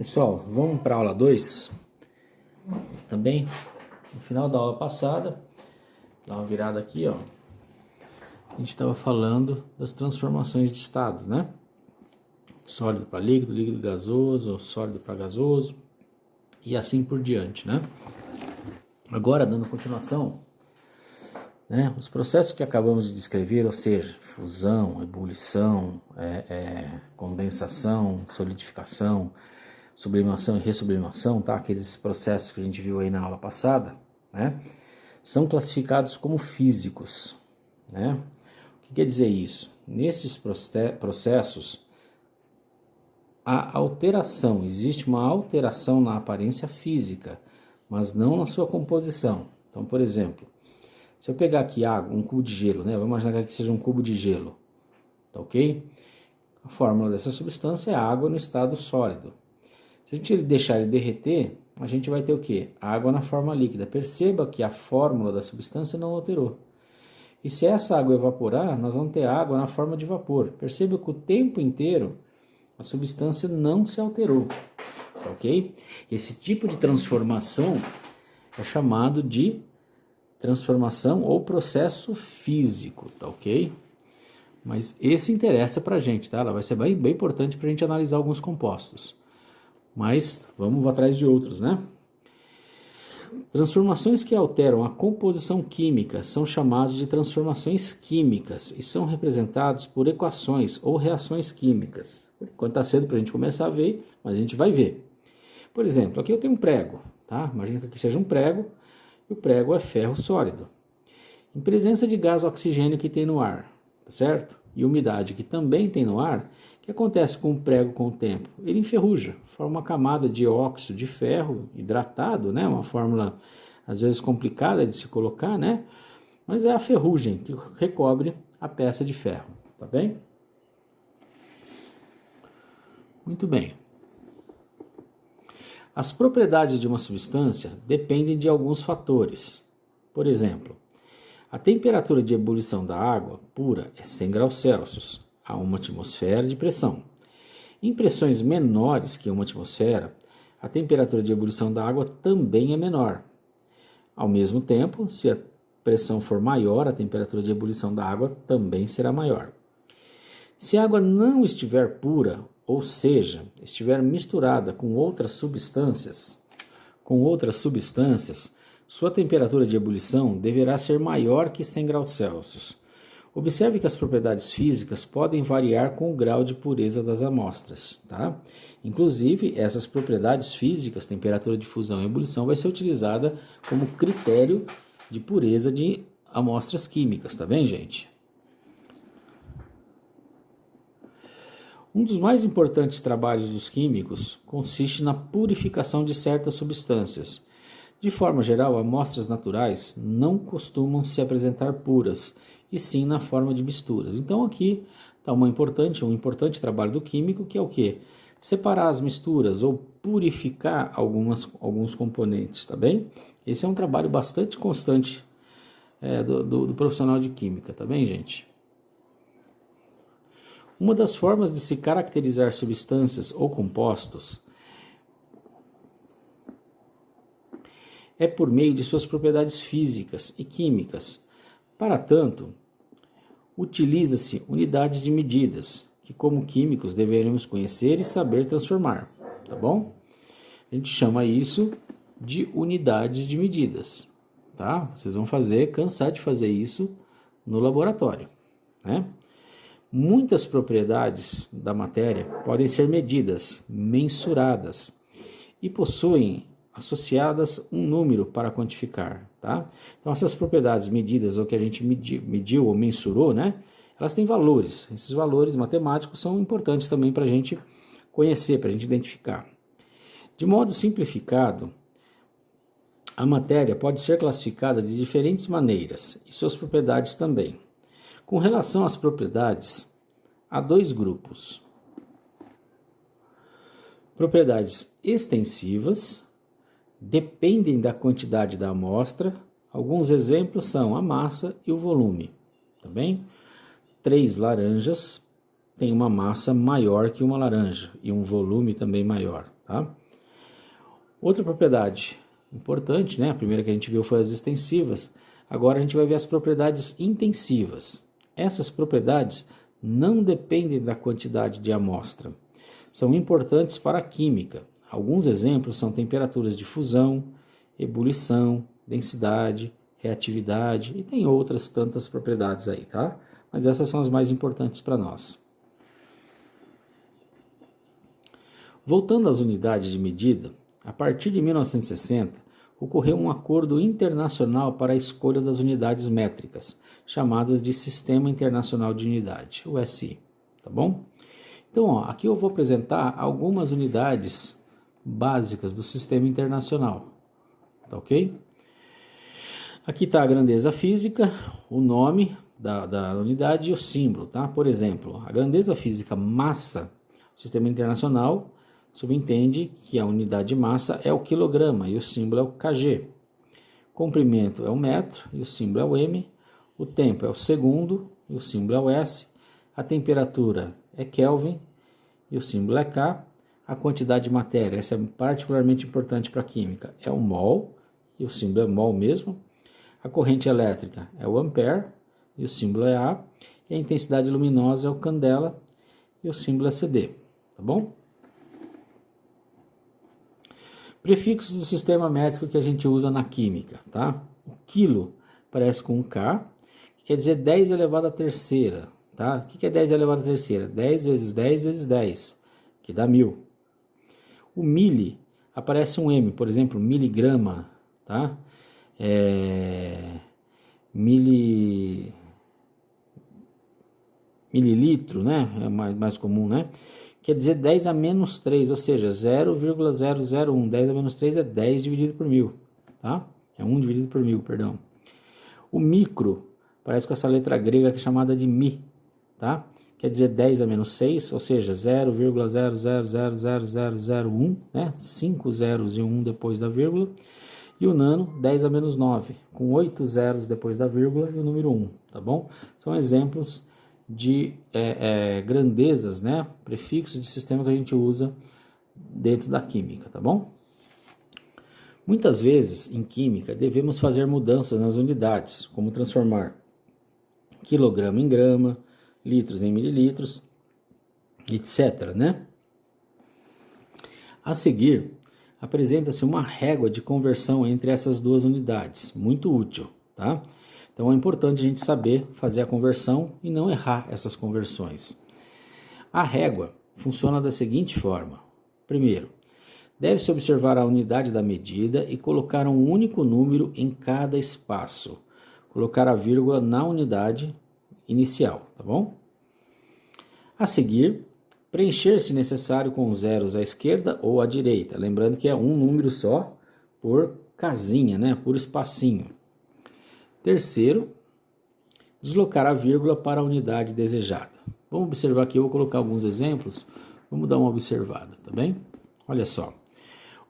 Pessoal, vamos para a aula 2. Também, no final da aula passada, dá uma virada aqui, ó. A gente estava falando das transformações de estados, né? Sólido para líquido, líquido gasoso, sólido para gasoso e assim por diante, né? Agora, dando continuação, né? Os processos que acabamos de descrever, ou seja, fusão, ebulição, condensação, solidificação, sublimação e ressublimação, tá? Aqueles processos que a gente viu aí na aula passada, né? São classificados como físicos, né? O que quer dizer isso? Nesses processos, a alteração, existe uma alteração na aparência física, mas não na sua composição. Então, por exemplo, se eu pegar aqui água, um cubo de gelo, né? Vamos imaginar que seja um cubo de gelo, tá ok? A fórmula dessa substância é água no estado sólido. Se a gente deixar ele derreter, a gente vai ter o quê? Água na forma líquida. Perceba que a fórmula da substância não alterou. E se essa água evaporar, nós vamos ter água na forma de vapor. Perceba que o tempo inteiro a substância não se alterou, tá ok? Esse tipo de transformação é chamado de transformação ou processo físico, tá ok? Mas esse interessa pra gente, tá? Ela vai ser bem importante pra gente analisar alguns compostos. Mas vamos atrás de outros, né? Transformações que alteram a composição química são chamadas de transformações químicas e são representados por equações ou reações químicas. Por enquanto está cedo para a gente começar a ver, mas a gente vai ver. Por exemplo, aqui eu tenho um prego, tá? Imagina que aqui seja um prego e o prego é ferro sólido. Em presença de gás oxigênio que tem no ar, tá certo? E umidade que também tem no ar, o que acontece com o prego com o tempo? Ele enferruja, forma uma camada de óxido de ferro hidratado, né? Uma fórmula às vezes complicada de se colocar, né? Mas é a ferrugem que recobre a peça de ferro, tá bem? Muito bem. As propriedades de uma substância dependem de alguns fatores. Por exemplo, a temperatura de ebulição da água pura é 100 graus Celsius, a 1 atmosfera de pressão. Em pressões menores que 1 atmosfera, a temperatura de ebulição da água também é menor. Ao mesmo tempo, se a pressão for maior, a temperatura de ebulição da água também será maior. Se a água não estiver pura, ou seja, estiver misturada com outras substâncias, sua temperatura de ebulição deverá ser maior que 100 graus Celsius. Observe que as propriedades físicas podem variar com o grau de pureza das amostras, tá? Inclusive, essas propriedades físicas, temperatura de fusão e ebulição, vai ser utilizada como critério de pureza de amostras químicas, tá bem, gente? Um dos mais importantes trabalhos dos químicos consiste na purificação de certas substâncias. De forma geral, amostras naturais não costumam se apresentar puras, e sim na forma de misturas. Então aqui está um importante trabalho do químico, que é o quê? Separar as misturas ou purificar alguns componentes, tá bem? Esse é um trabalho bastante constante do profissional de química, tá bem, gente? Uma das formas de se caracterizar substâncias ou compostos é por meio de suas propriedades físicas e químicas. Para tanto, utiliza-se unidades de medidas, que como químicos deveríamos conhecer e saber transformar, tá bom? A gente chama isso de unidades de medidas, tá? Vocês vão cansar de fazer isso no laboratório, né? Muitas propriedades da matéria podem ser medidas, mensuradas e possuem associadas um número para quantificar, tá? Então essas propriedades medidas, ou que a gente mediu ou mensurou, né? Elas têm valores. Esses valores matemáticos são importantes também para a gente conhecer, para a gente identificar. De modo simplificado, a matéria pode ser classificada de diferentes maneiras e suas propriedades também. Com relação às propriedades, há dois grupos. Propriedades extensivas dependem da quantidade da amostra. Alguns exemplos são a massa e o volume, tá bem? 3 laranjas tem uma massa maior que uma laranja e um volume também maior, tá? Outra propriedade importante, né? A primeira que a gente viu foi as extensivas. Agora a gente vai ver as propriedades intensivas. Essas propriedades não dependem da quantidade de amostra. São importantes para a química. Alguns exemplos são temperaturas de fusão, ebulição, densidade, reatividade e tem outras tantas propriedades aí, tá? Mas essas são as mais importantes para nós. Voltando às unidades de medida, a partir de 1960, ocorreu um acordo internacional para a escolha das unidades métricas, chamadas de Sistema Internacional de Unidade, o SI, tá bom? Então, ó, aqui eu vou apresentar algumas unidades básicas do Sistema Internacional, tá ok? Aqui está a grandeza física, o nome da unidade e o símbolo, tá? Por exemplo, a grandeza física massa, o Sistema Internacional subentende que a unidade de massa é o quilograma e o símbolo é o kg. Comprimento é o metro e o símbolo é o m. O tempo é o segundo e o símbolo é o s. A temperatura é Kelvin e o símbolo é K. A quantidade de matéria, essa é particularmente importante para a química, é o mol e o símbolo é mol mesmo. A corrente elétrica é o ampere e o símbolo é A. E a intensidade luminosa é o candela e o símbolo é CD, tá bom? Prefixos do sistema métrico que a gente usa na química, tá? O quilo parece com um K, que quer dizer 10 elevado à terceira, tá? O que é 10 elevado à terceira? 10 vezes 10 vezes 10, que dá 1000. O mili aparece um M, por exemplo, miligrama, tá? Mililitro, né? É mais comum, né? Quer dizer 10 a menos 3, ou seja, 0,001. 10 a menos 3 é 10 dividido por 1000, tá? É 1 dividido por 1000, perdão. O micro parece com essa letra grega que é chamada de mi, tá? Quer dizer 10 a menos 6, ou seja, 0,000001, né? 5 zeros e 1 depois da vírgula. E o nano, 10 a menos 9, com 8 zeros depois da vírgula e o número 1, tá bom? São exemplos de grandezas, né? Prefixos de sistema que a gente usa dentro da química, tá bom? Muitas vezes, em química, devemos fazer mudanças nas unidades, como transformar quilograma em grama, litros em mililitros, etc., né? A seguir, apresenta-se uma régua de conversão entre essas duas unidades, muito útil, tá? Então é importante a gente saber fazer a conversão e não errar essas conversões. A régua funciona da seguinte forma. Primeiro, deve-se observar a unidade da medida e colocar um único número em cada espaço. Colocar a vírgula na unidade inicial, tá bom? A seguir, preencher se necessário com zeros à esquerda ou à direita. Lembrando que é um número só por casinha, né? Por espacinho. Terceiro, deslocar a vírgula para a unidade desejada. Vamos observar aqui, eu vou colocar alguns exemplos. Vamos dar uma observada, tá bem? Olha só.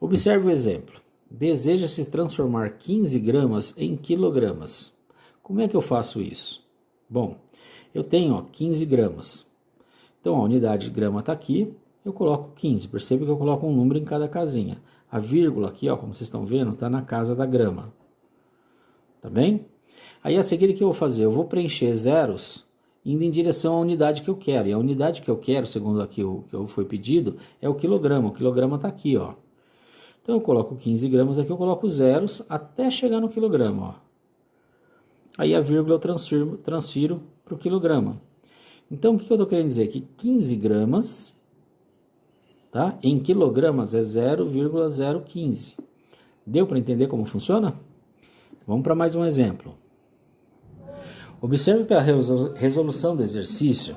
Observe o exemplo. Deseja-se transformar 15 gramas em quilogramas. Como é que eu faço isso? Bom, eu tenho 15 gramas. Então, a unidade de grama está aqui, eu coloco 15. Perceba que eu coloco um número em cada casinha. A vírgula aqui, ó, como vocês estão vendo, está na casa da grama. Tá bem? Aí, a seguir, o que eu vou fazer? Eu vou preencher zeros indo em direção à unidade que eu quero. E a unidade que eu quero, segundo aqui o que foi pedido, é o quilograma. O quilograma está aqui, ó. Então, eu coloco 15 gramas aqui, eu coloco zeros até chegar no quilograma, ó. Aí, a vírgula eu transfiro para o quilograma. Então, o que eu estou querendo dizer? Que 15 gramas, tá? Em quilogramas é 0,015. Deu para entender como funciona? Vamos para mais um exemplo. Observe pela resolução do exercício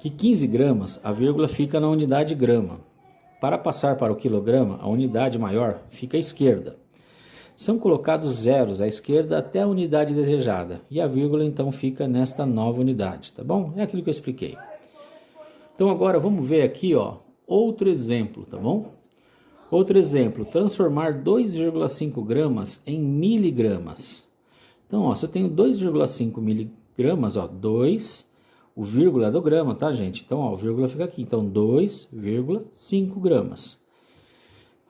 que 15 gramas, a vírgula fica na unidade grama. Para passar para o quilograma, a unidade maior fica à esquerda. São colocados zeros à esquerda até a unidade desejada. E a vírgula, então, fica nesta nova unidade, tá bom? É aquilo que eu expliquei. Então, agora, vamos ver aqui, ó, outro exemplo, tá bom? Outro exemplo, transformar 2,5 gramas em miligramas. Então, ó, se eu tenho 2,5 miligramas, ó, 2, O vírgula é do grama, tá, gente? Então, ó, o vírgula fica aqui. Então, 2,5 gramas.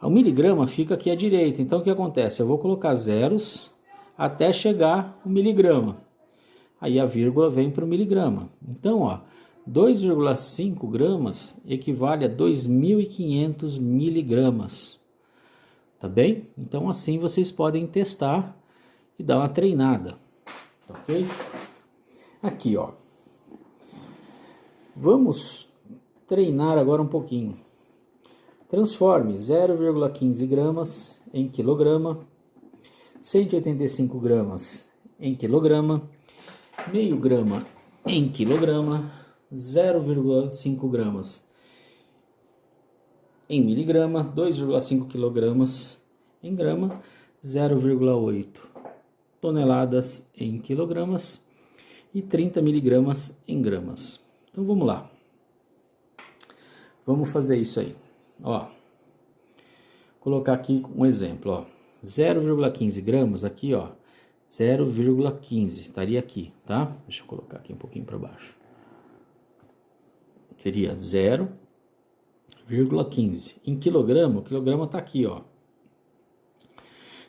O miligrama fica aqui à direita. Então, o que acontece? Eu vou colocar zeros até chegar o miligrama. Aí a vírgula vem para o miligrama. Então, ó, 2,5 gramas equivale a 2.500 miligramas. Tá bem? Então, assim vocês podem testar e dar uma treinada. Tá ok? Aqui, ó. Vamos treinar agora um pouquinho. Transforme 0,15 gramas em quilograma, 185 gramas em quilograma, meio grama em quilograma, 0,5 gramas em miligrama, 2,5 quilogramas em grama, 0,8 toneladas em quilogramas e 30 miligramas em gramas. Então vamos lá. Vamos fazer isso aí. Ó, colocar aqui um exemplo, ó. 0,15 gramas aqui, ó. 0,15 estaria aqui, tá? Deixa eu colocar aqui um pouquinho para baixo. Seria 0,15. Em quilograma, o quilograma tá aqui, ó.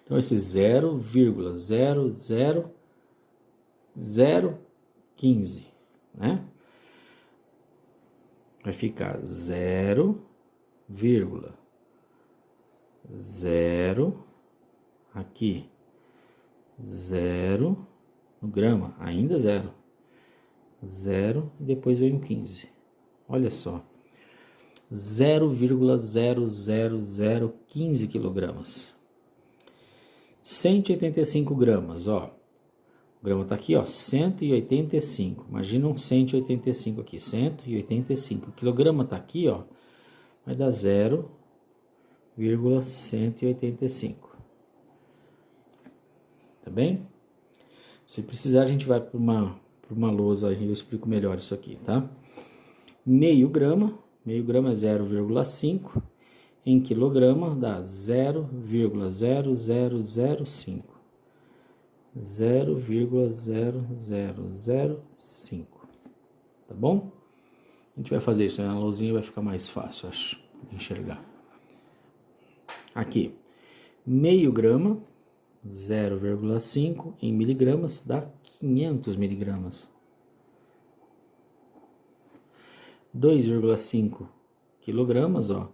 Então esse 0,00015, né? Vai ficar 0,0 aqui, 0 no grama, ainda 0, 0 e depois vem o 15. Olha só, 0,00015 quilogramas. 185 gramas, ó. O grama tá aqui, ó, 185. Imagina um 185 aqui, 185. O quilograma tá aqui, ó, vai dar 0,185. Tá bem? Se precisar, a gente vai para uma lousa e eu explico melhor isso aqui, tá? Meio grama é 0,5. Em quilograma dá 0,0005. 0,0005. Tá bom? A gente vai fazer isso na lousinha e vai ficar mais fácil, acho, de enxergar. Aqui, meio grama, 0,5 em miligramas dá 500 miligramas. 2,5 quilogramas, ó.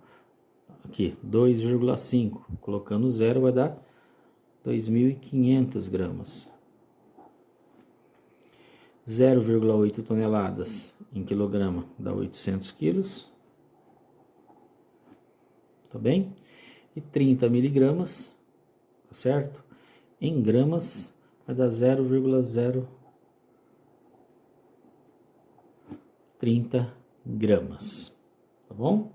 Aqui, 2,5. Colocando 0 vai dar 2.500 gramas. 0,8 toneladas em quilograma dá 800 quilos. Tá bem? E 30 miligramas, tá certo? Em gramas vai dar 0,030 gramas. Tá bom?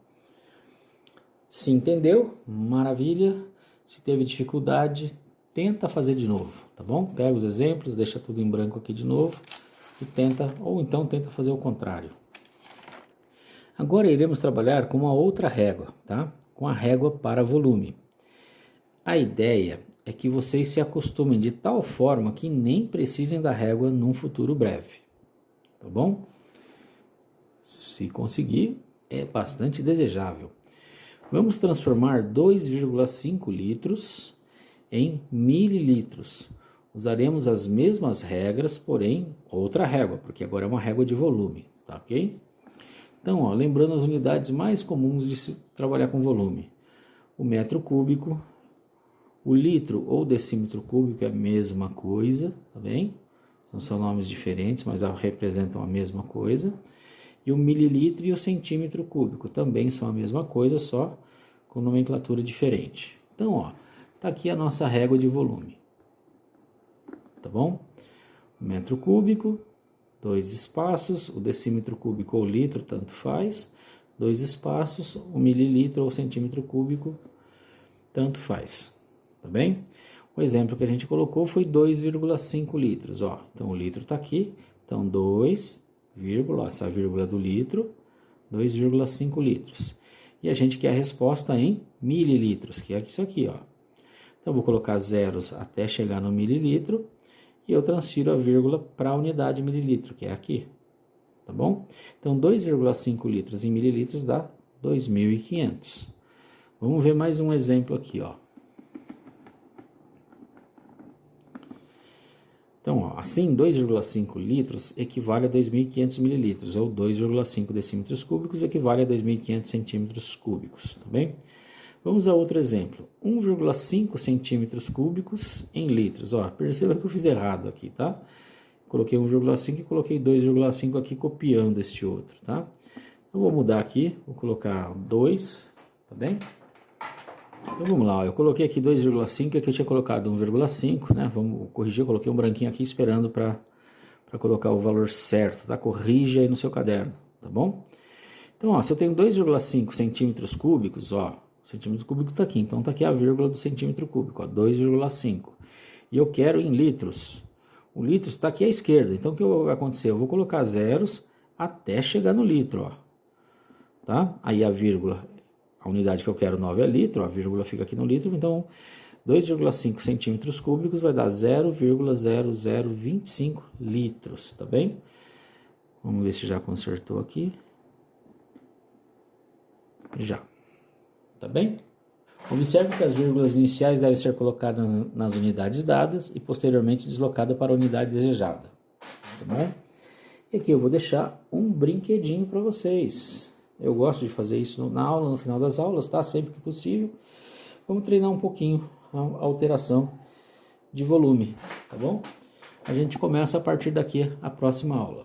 Se entendeu? Maravilha. Se teve dificuldade, tenta fazer de novo, tá bom? Pega os exemplos, deixa tudo em branco aqui de novo e tenta, ou então tenta fazer o contrário. Agora iremos trabalhar com uma outra régua, tá? Com a régua para volume. A ideia é que vocês se acostumem de tal forma que nem precisem da régua num futuro breve, tá bom? Se conseguir, é bastante desejável. Vamos transformar 2,5 litros em mililitros. Usaremos as mesmas regras, porém outra régua, porque agora é uma régua de volume, tá ok? Então, ó, lembrando as unidades mais comuns de se trabalhar com volume. O metro cúbico, o litro ou decímetro cúbico é a mesma coisa, tá bem? São nomes diferentes, mas representam a mesma coisa. E o mililitro e o centímetro cúbico também são a mesma coisa, só com nomenclatura diferente. Então, ó, tá aqui a nossa régua de volume. Tá bom? O metro cúbico, 2 espaços, o decímetro cúbico ou litro, tanto faz. 2 espaços, o mililitro ou centímetro cúbico, tanto faz. Tá bem? O exemplo que a gente colocou foi 2,5 litros, ó. Então, o litro tá aqui. Então, 2, essa vírgula do litro, 2,5 litros. E a gente quer a resposta em mililitros, que é isso aqui, ó. Então, eu vou colocar zeros até chegar no mililitro e eu transfiro a vírgula para a unidade mililitro, que é aqui. tá bom? Então, 2,5 litros em mililitros dá 2.500. Vamos ver mais um exemplo aqui, ó. Então, ó, assim, 2,5 litros equivale a 2.500 mililitros, ou 2,5 decímetros cúbicos equivale a 2.500 centímetros cúbicos, tá bem? Vamos a outro exemplo, 1,5 centímetros cúbicos em litros. Ó, perceba que eu fiz errado aqui, tá? Coloquei 1,5 e coloquei 2,5 aqui copiando este outro, tá? Então, vou mudar aqui, vou colocar 2, tá bem? Então vamos lá, ó, eu coloquei aqui 2,5, aqui eu tinha colocado 1,5, né? Vamos corrigir, eu coloquei um branquinho aqui esperando para colocar o valor certo, tá? Corrija aí no seu caderno, tá bom? Então, ó, se eu tenho 2,5 centímetros cúbicos, ó, o centímetro cúbico está aqui, então está aqui a vírgula do centímetro cúbico, ó, 2,5. E eu quero em litros. O litro está aqui à esquerda, então o que vai acontecer? Eu vou colocar zeros até chegar no litro, ó. Tá? Aí a vírgula, a unidade que eu quero 9 é litro, a vírgula fica aqui no litro, então 2,5 centímetros cúbicos vai dar 0,0025 litros, tá bem? Vamos ver se já consertou aqui. Já. Tá bem? Observe que as vírgulas iniciais devem ser colocadas nas unidades dadas e posteriormente deslocadas para a unidade desejada. Tá bom? E aqui eu vou deixar um brinquedinho para vocês. Eu gosto de fazer isso na aula, no final das aulas, tá? Sempre que possível. Vamos treinar um pouquinho a alteração de volume, tá bom? A gente começa a partir daqui a próxima aula.